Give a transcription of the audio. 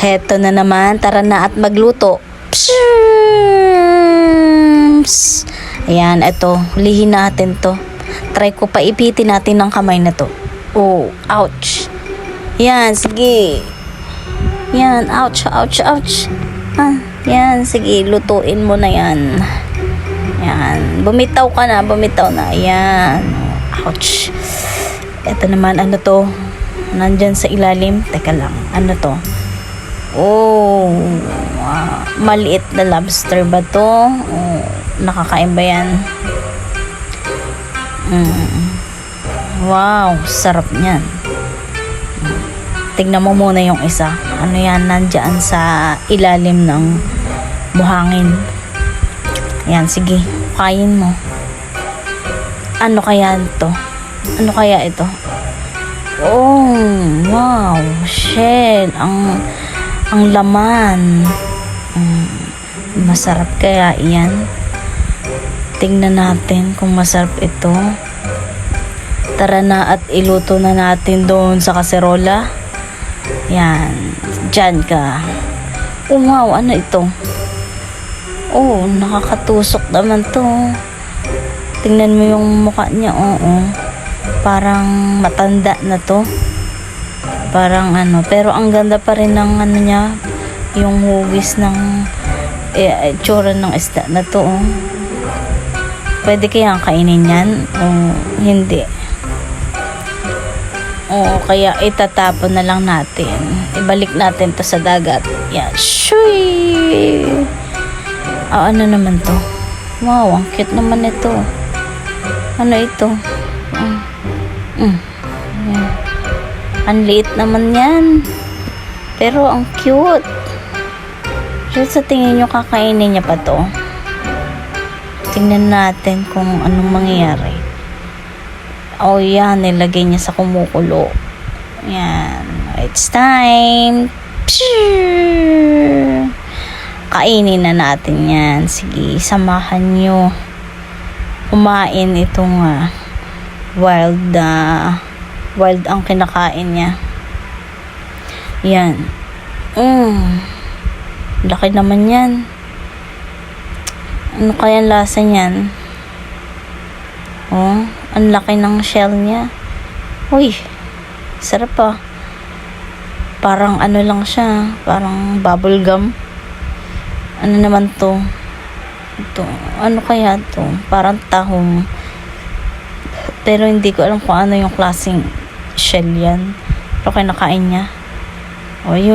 Heto na naman, tara na at magluto. Psss! Ayan, eto, hulihin natin to. Try ko paipitin natin ng kamay na to. Oh, ouch. Yan, sige. Yan, ouch, ouch, ouch. Yan, sige, lutuin mo na yan. Yan, bumitaw ka na, bumitaw na. Yan, ouch. Ito naman, ano to? Nandyan sa ilalim. Teka lang, ano to? Oh, maliit na lobster ba to? Oh, nakakain ba yan? Wow, sarap niyan. Tignan mo muna yung isa. Ano yan, nandyan sa ilalim ng buhangin. Yan, sige, kain mo. Ano kaya ito? Ano kaya ito? Oh, wow, shell. Ang laman. Masarap kaya yan? Tingnan natin kung masarap ito. Tara na at iluto na natin doon sa kaserola. Yan. Diyan ka. Oh, wow. Ano ito? Oh, nakakatusok naman to. Tingnan mo yung mukha niya. Oo. Parang matanda na to. Parang ano. Pero ang ganda pa rin ng ano niya. Yung hugis ng tsura ng isda na to. Oh. Pwede kayang kainin yan? O hindi? O kaya itatapon na lang natin. Ibalik natin to sa dagat. Yan. Shui! Ano naman to? Wow, ang cute naman ito. Ano ito? Ang liit naman yan. Pero ang cute. So, sa tingin nyo kakainin niya pa to? Tingnan natin kung anong mangyayari. Oh, yan. Nilagay niya sa kumukulo. Yan. It's time. Pshhh! Kainin na natin yan. Sige, samahan nyo. Kumain itong wild ang kinakain niya. Yan. Laki naman yan. Ano kaya lasa niyan? Oh, ang laki ng shell niya. Uy, sarap ah. Parang ano lang siya. Parang bubble gum. Ano naman to? Ito. Ano kaya to? Parang tahong. Pero hindi ko alam kung ano yung klaseng shell yan. Pero kinakain niya. O yun.